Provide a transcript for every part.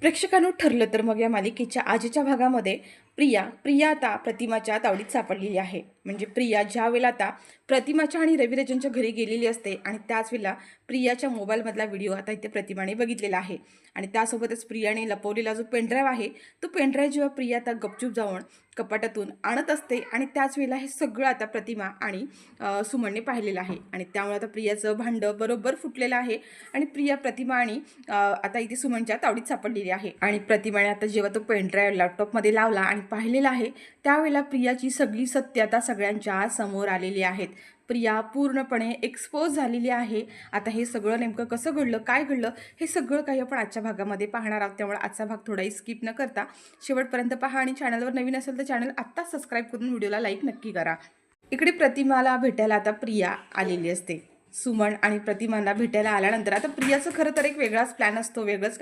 प्रेक्षकांनो ठरलं तर मग या मालिकेच्या आजच्या भागामध्ये प्रिया आता प्रतिमाच्या तावडीत सापडलेली आहे. म्हणजे प्रिया ज्या वेळेला आता प्रतिमाच्या आणि रविराजांच्या घरी गेलेली असते आणि त्याच वेळेला प्रियाच्या मोबाईलमधला व्हिडिओ आता इथे प्रतिमाने बघितलेला आहे. आणि त्यासोबतच प्रियाने लपवलेला जो पेनड्राईव्ह आहे तो पेनड्राईव्ह जेव्हा प्रिया आता गपचूप जाऊन कपाटातून आणत असते आणि त्याच वेळेला हे सगळं आता प्रतिमा आणि सुमनने पाहिलेलं आहे. आणि त्यामुळे आता प्रियाचं भांडं बरोबर फुटलेलं आहे आणि प्रिया प्रतिमा आणि आता इथे सुमनच्या तावडीत सापडलेली आहे. आणि प्रतिमाने आता जेव्हा तो पेनड्राईव्ह लॅपटॉपमध्ये लावला आणि पाहिलेला आहे त्यावेळेला प्रियाची सगळी सत्यता सगळ्यांच्या समोर आलेली आहेत. प्रिया पूर्णपणे एक्सपोज झालेली आहे. आता हे सगळं नेमकं कसं घडलं, काय घडलं, हे सगळं काही आपण आजच्या भागामध्ये पाहणार आहोत. त्यामुळे आजचा भाग थोडाही स्किप न करता शेवटपर्यंत पहा आणि चॅनलवर नवीन असेल तर चॅनल आत्ता सबस्क्राईब करून व्हिडिओला लाईक नक्की करा. इकडे प्रतिमाला भेटायला आता प्रिया आलेली असते. सुमन आणि प्रतिमाला भेटायला आल्यानंतर आता प्रियाचं खरं तर एक वेगळाच प्लॅन असतो, वेगळंच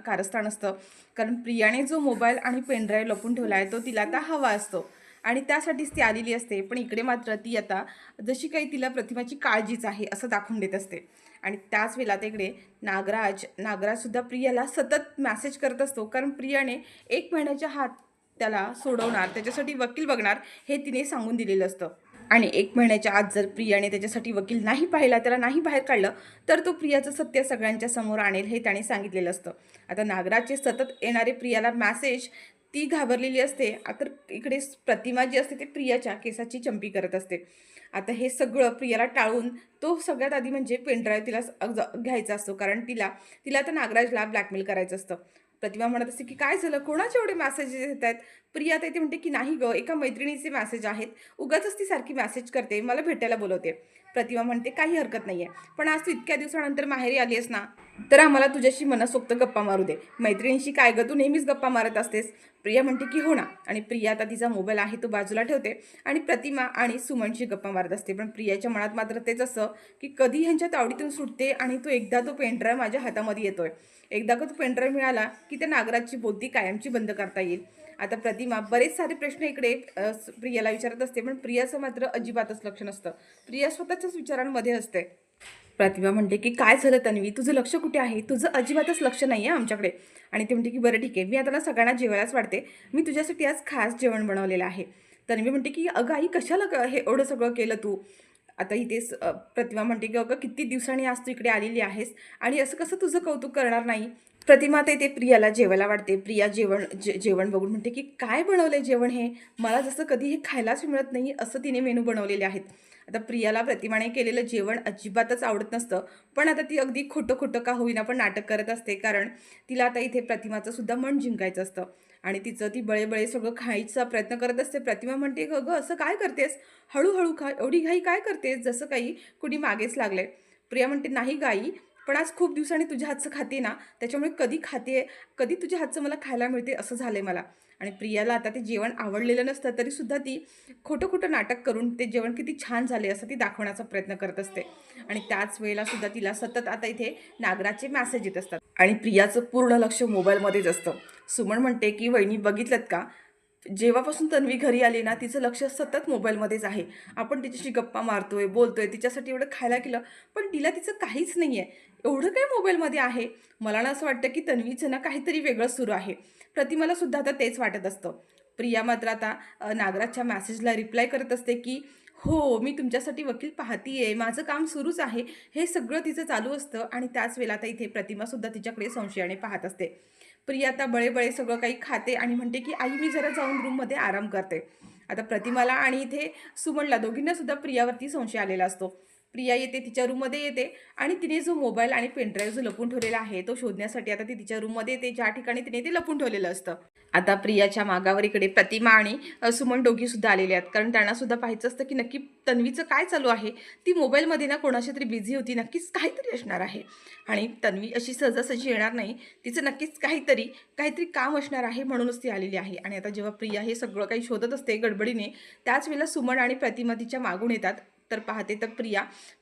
कारस्थान असतं. कारण प्रियाने जो मोबाईल आणि पेनड्राईव्ह लपून ठेवला आहे तो तिला आता हवा असतो आणि त्यासाठीच ती आलेली असते. पण इकडे मात्र ती आता जशी काही तिला प्रतिमाची काळजीच आहे असं दाखवून देत असते. आणि त्याच वेळेला आता इकडे नागराजसुद्धा प्रियाला सतत मॅसेज करत असतो. कारण प्रियाने 1 महिन्याच्या हात त्याला सोडवणार, त्याच्यासाठी वकील बघणार हे तिने सांगून दिलेलं असतं. आणि 1 महिन्याच्या आत जर प्रियाने त्याच्यासाठी वकील नाही पाहिला, त्याला नाही बाहेर काढलं, तर तो प्रियाचं सत्य सगळ्यांच्या समोर आणेल हे त्याने सांगितलेलं असतं. आता नागराजचे सतत येणारे प्रियाला मॅसेज ती घाबरलेली असते. आता इकडे प्रतिमा जी असते ती प्रियाच्या केसाची चंपी करत असते. आता हे सगळं प्रियाला टाळून तो सगळ्यात आधी म्हणजे पेनड्राईव्ह तिला घ्यायचा असतो. कारण तिला आता नागराजला ब्लॅकमेल करायचं असतं. प्रतिमा म्हणत असते की काय झालं, कोणाचे एवढे मेसेजेस येत आहेत. प्रिया तर इथे म्हणते की नाही गं, एका मैत्रिणीचे मेसेज आहेत, उगाचच ती सारखी मेसेज करते, मला भेटायला बोलवते. प्रतिमा म्हणते काही हरकत नाही आहे, पण आज तू इतक्या दिवसानंतर माहेरी आली आहेस ना, तर आम्हाला तुझ्याशी मनसोक्त गप्पा मारू दे. मैत्रिणीशी काय गं, तू नेहमीच गप्पा मारत असतेस. प्रिया म्हणते की हो ना. आणि प्रिया आता तिचा मोबाईल आहे तो बाजूला ठेवते आणि प्रतिमा आणि सुमनशी गप्पा मारत असते. पण प्रियाच्या मनात मात्र तेच असं की कधी ह्यांच्या तावडीतून सुटते आणि तो पेनड्राईव्ह माझ्या हातामध्ये येतोय. एकदा का तो पेनड्राईव्ह मिळाला की त्या नागराजची बोलती कायमची बंद करता येईल. आता प्रतिमा बरेच सारे प्रश्न इकडे प्रियाला विचारत असते. पण प्रियाचं मात्र अजिबातच लक्ष नसतं. प्रिया स्वतःच्याच विचारांमध्ये असते. प्रतिभा म्हणते की काय झालं तन्वी, तुझं लक्ष कुठे आहे, तुझं अजिबातच लक्ष नाही आहे आमच्याकडे. आणि ते म्हणते की बरं ठीक आहे, मी आता ना सगळ्यांना जेवायलाच वाढते, मी तुझ्यासाठी आज खास जेवण बनवलेलं आहे. तन्वी म्हणते की अगं आई कशाला हे एवढं सगळं केलं तू. आता इथे प्रतिमा म्हणते की अगं किती दिवसांनी आज तू इकडे आलेली आहेस आणि असं कसं तुझं कौतुक करणार नाही. प्रतिमा ते प्रियाला जेवायला वाटते. प्रिया जेवण बघून म्हणते की काय बनवलंय जेवण हे, मला जसं कधी हे खायलाच मिळत नाही असं तिने मेनू बनवलेले आहेत. आता प्रियाला प्रतिमाने केलेलं जेवण अजिबातच आवडत नसतं. पण आता ती अगदी खोटं खोटं का होईना पण नाटक करत असते. कारण तिला आता इथे प्रतिमाचं सुद्धा मन जिंकायचं असतं आणि तिचं ती बळे सगळं खायचा प्रयत्न करत असते. प्रतिमा म्हणते गं असं काय करतेस, हळूहळू खा, एवढी घाई काय करतेस, जसं काही कुणी मागेच लागले. प्रिया म्हणते नाही गाई, पण आज खूप दिवसांनी तुझ्या हातचं खाते ना, त्याच्यामुळे कधी तुझ्या हातचं मला खायला मिळते असं झालंय मला. आणि प्रियाला आता ते जेवण आवडलेलं नसतं तरीसुद्धा ती खोटं नाटक करून ते जेवण किती छान झाले असं ती दाखवण्याचा प्रयत्न करत असते. आणि त्याच वेळेला सुद्धा तिला सतत आता इथे नागराचे मॅसेज येत असतात आणि प्रियाचं पूर्ण लक्ष मोबाईलमध्येच असतं. सुमन म्हणते की वहिनी बघितलं का, जेव्हापासून तन्वी घरी आली ना तिचं लक्ष सतत मोबाईलमध्येच आहे. आपण तिच्याशी गप्पा मारतोय, बोलतोय, तिच्यासाठी एवढं खायला केलं, पण तिला तिचं काहीच नाही आहे. एवढं काय मोबाईलमध्ये आहे. मला ना असं वाटतं की तन्वीचं ना काहीतरी वेगळं सुरू आहे. प्रतिमाला सुद्धा आता तेच वाटत असतं. प्रिया मात्र आता नागराजच्या मॅसेजला रिप्लाय करत असते की हो, मी तुमच्यासाठी वकील पाहतीये, माझं काम सुरूच आहे. हे सगळं तिचं चालू असतं आणि त्याच वेळेला आता इथे प्रतिमासुद्धा तिच्याकडे संशयाने पाहत असते. प्रिया आता बळे सगळं काही खाते आणि म्हणते की आई मी जरा जाऊन रूममध्ये आराम करते. आता प्रतिमाला आणि इथे सुमनला दोघींना सुद्धा प्रियावरती संशय आलेला असतो. प्रिया येते, तिच्या रूममध्ये येते आणि तिने जो मोबाईल आणि पेनड्राईव्ह जो लपून ठेवलेला आहे तो शोधण्यासाठी आता ती तिच्या रूममध्ये येते, ज्या ठिकाणी तिने ते लपून ठेवलेलं असतं. आता प्रियाच्या मागावर इकडे प्रतिमा आणि सुमन दोघी सुद्धा आलेले आहेत. कारण त्यांना सुद्धा पाहायचं असतं की नक्की तन्वीचं काय चालू आहे. ती मोबाईलमध्ये ना कोणाशी तरी बिझी होती, नक्कीच काहीतरी असणार आहे. आणि तन्वी अशी सहजासहजी येणार नाही, तिचं नक्कीच काहीतरी काम असणार आहे म्हणूनच ती आलेली आहे. आणि आता जेव्हा प्रिया हे सगळं काही शोधत असते गडबडीने, त्याच वेळेला सुमन आणि प्रतिमा तिच्या मागून येतात. तर पाहते तर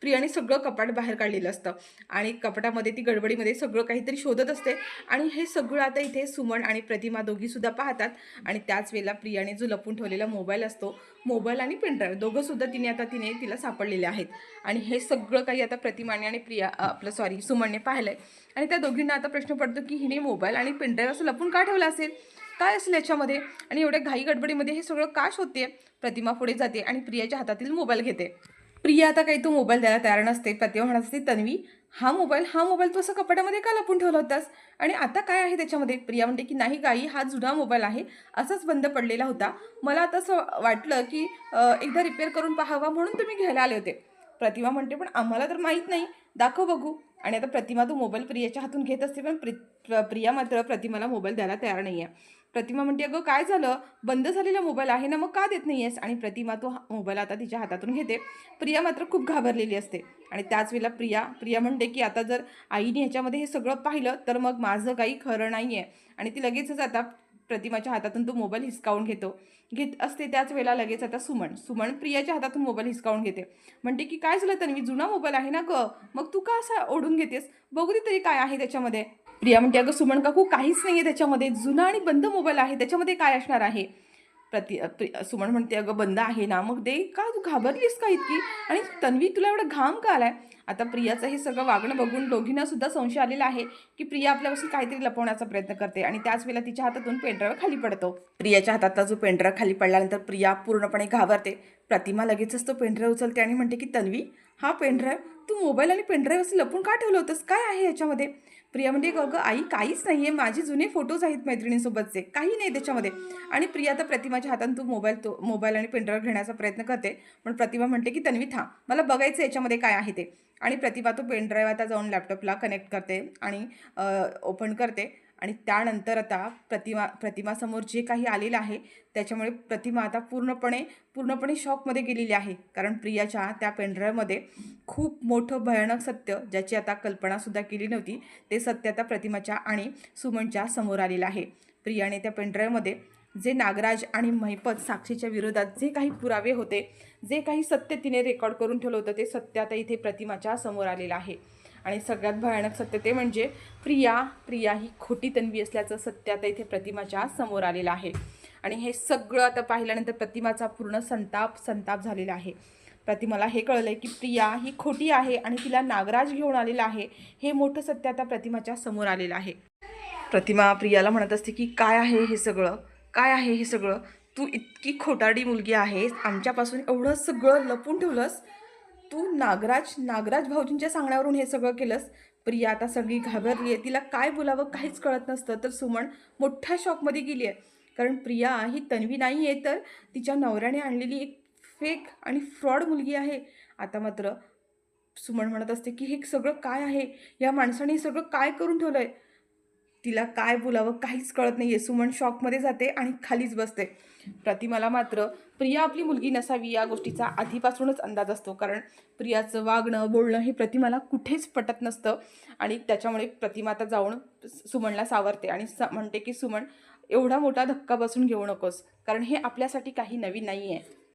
प्रियाने सगळं कपाट बाहेर काढलेलं असतं आणि कपाटामध्ये ती गडबडीमध्ये सगळं काहीतरी शोधत असते आणि हे सगळं आता इथे सुमन आणि प्रतिमा दोघीसुद्धा पाहतात. आणि त्याच वेळेला प्रियाने जो लपून ठेवलेला मोबाईल असतो, मोबाईल आणि पेनड्राईव्ह दोघंसुद्धा तिने तिला सापडलेले आहेत. आणि हे सगळं काही आता प्रतिमाने आणि सुमनने पाहिलंय आणि त्या दोघींना आता प्रश्न पडतो की हिने मोबाईल आणि पेनड्राईव्ह असं लपून का ठेवलं असेल, काय असेल याच्यामध्ये, आणि एवढ्या घाई गडबडीमध्ये हे सगळं का शोधते. प्रतिमा पुढे जाते आणि प्रियाच्या हातातील मोबाईल घेते. प्रिया आता काही तो मोबाईल द्यायला तयार नसते. प्रतिमा म्हणत असते, तन्वी हा मोबाईल तू असं कपाटामध्ये का लपून ठेवला होतास आणि आता काय आहे त्याच्यामध्ये. प्रिया म्हणते की नाही गाई, हा जुना मोबाईल आहे, असाच बंद पडलेला होता, मला आता असं वाटलं की एकदा रिपेअर करून पाहावा म्हणून तुम्ही घ्यायला आले होते. प्रतिमा म्हणते पण आम्हाला तर माहीत नाही, दाखव बघू. आणि आता प्रतिमा तो मोबाईल प्रियाच्या हातून घेत असते पण प्रिया मात्र प्रतिमाला मोबाईल द्यायला तयार नाही आहे. प्रतिमा म्हणते अगं काय झालं, बंद झालेला मोबाईल आहे ना, मग का देत नाही आहेस. आणि प्रतिमा तो मोबाईल आता तिच्या हातातून घेते. प्रिया मात्र खूप घाबरलेली असते आणि त्याच वेळेला प्रिया म्हणते की आता जर आईने ह्याच्यामध्ये हे सगळं पाहिलं तर मग माझं काही खरं नाही आहे. आणि ती लगेचच आता प्रतिमाच्या हातातून तो मोबाईल हिसकावून घेत असते. त्याच वेळेला लगेच आता सुमन प्रियाच्या हातातून मोबाईल हिसकावून घेते. म्हणते की काय झालं तन्वी, जुना मोबाईल आहे ना ग, मग तू का असा ओढून घेतेस, बघू दे तरी काय आहे त्याच्यामध्ये. प्रिया म्हणते अगं सुमन काकू, काहीच नाही आहे त्याच्यामध्ये, जुना आणि बंद मोबाईल आहे, त्याच्यामध्ये काय असणार आहे. सुमन म्हणते अगं बंद आहे ना, मग दे, का तू घाबरलीस का इतकी, आणि तन्वी तुला एवढा घाम का आलाय. आता प्रियाचं हे सगळं वागणं बघून दोघींना सुद्धा संशय आलेला आहे की प्रिया आपल्यापासून काहीतरी लपवण्याचा प्रयत्न करते. आणि त्याच वेळेला तिच्या हातातून पेनड्राईव्ह खाली पडतो. प्रियाच्या हातातला जो पेनड्राईव्ह खाली पडल्यानंतर प्रिया पूर्णपणे घाबरते. प्रतिमा लगेचच तो पेनड्राईव्ह उचलते आणि म्हणते की तन्वी हा पेनड्राईव्ह तू मोबाईल आणि पेनड्राईव्ह असं लपून का ठेवलं होतंस, काय आहे याच्यामध्ये. प्रिया म्हणते अगं आई काहीच नाही आहे, माझे जुने फोटोज आहेत मैत्रिणींसोबतचे, काही नाही त्याच्यामध्ये. आणि प्रिया तर प्रतिमाच्या हातातून तो मोबाईल आणि पेनड्राईव्ह घेण्याचा प्रयत्न करते. पण प्रतिमा म्हणते की तन्वी थांब, मला बघायचं याच्यामध्ये काय आहे ते. आणि प्रतिभा तो पेनड्राईव्ह आता जाऊन लॅपटॉपला कनेक्ट करते आणि ओपन करते. आणि त्यानंतर आता प्रतिमासमोर जे काही आलेलं आहे त्याच्यामुळे प्रतिमा आता पूर्णपणे शॉकमध्ये गेलेली आहे. कारण प्रियाच्या त्या पेनड्राईव्हमध्ये खूप मोठं भयानक सत्य, ज्याची आता कल्पनासुद्धा केली नव्हती, ते सत्य आता प्रतिमाच्या आणि सुमनच्या समोर आलेलं आहे. प्रियाने त्या पेनड्राईव्हमध्ये जे नागराज आणि महिपत साक्षीच्या विरोधात जे काही पुरावे होते, जे काही सत्य तिने रेकॉर्ड करून ठेवलं होतं, ते सत्य आता इथे प्रतिमाच्या समोर आलेलं आहे. आणि सगळ्यात भयानक सत्य ते म्हणजे प्रिया ही खोटी तन्वी असल्याचं सत्य आता इथे प्रतिमाच्या समोर आलेलं आहे. आणि हे सगळं आता पाहिल्यानंतर प्रतिमाचा पूर्ण संताप झालेला आहे. प्रतिमाला हे कळलंय की प्रिया ही खोटी आहे आणि तिला नागराज घेऊन आलेला आहे. हे मोठं सत्य आता प्रतिमाच्या समोर आलेलं आहे. प्रतिमा प्रियाला म्हणत असते की काय आहे हे सगळं, तू इतकी खोटारडी मुलगी आहेस, आमच्यापासून एवढं सगळं लपून ठेवलंस, तू नागराज भाऊजींच्या सांगण्यावरून हे सगळं केलंस. प्रिया आता सगळी घाबरली आहे, तिला काय बोलावं काहीच कळत नसतं. तर सुमन मोठ्या शॉकमध्ये गेली आहे, कारण प्रिया ही तन्वी नाही आहे, तर तिच्या नवऱ्याने आणलेली एक फेक आणि फ्रॉड मुलगी आहे. आता मात्र सुमन म्हणत असते की हे सगळं काय आहे, या माणसाने हे सगळं काय करून ठेवलं आहे. तिला काय बोलावं काहीच कळत नाही आहे. सुमन शॉकमध्ये जाते आणि खालीच बसते. प्रतिमाला मात्र प्रिया आपली मुलगी नसावी या गोष्टीचा आधीपासूनच अंदाज असतो, कारण प्रियाचं वागणं बोलणं हे प्रतिमाला कुठेच पटत नसतं. आणि त्याच्यामुळे प्रतिमा आता जाऊन सुमनला सावरते आणि म्हणते की सुमन एवढा मोठा धक्का बसून घेऊ नकोस, कारण हे आपल्यासाठी काही नवीन नाही आहे.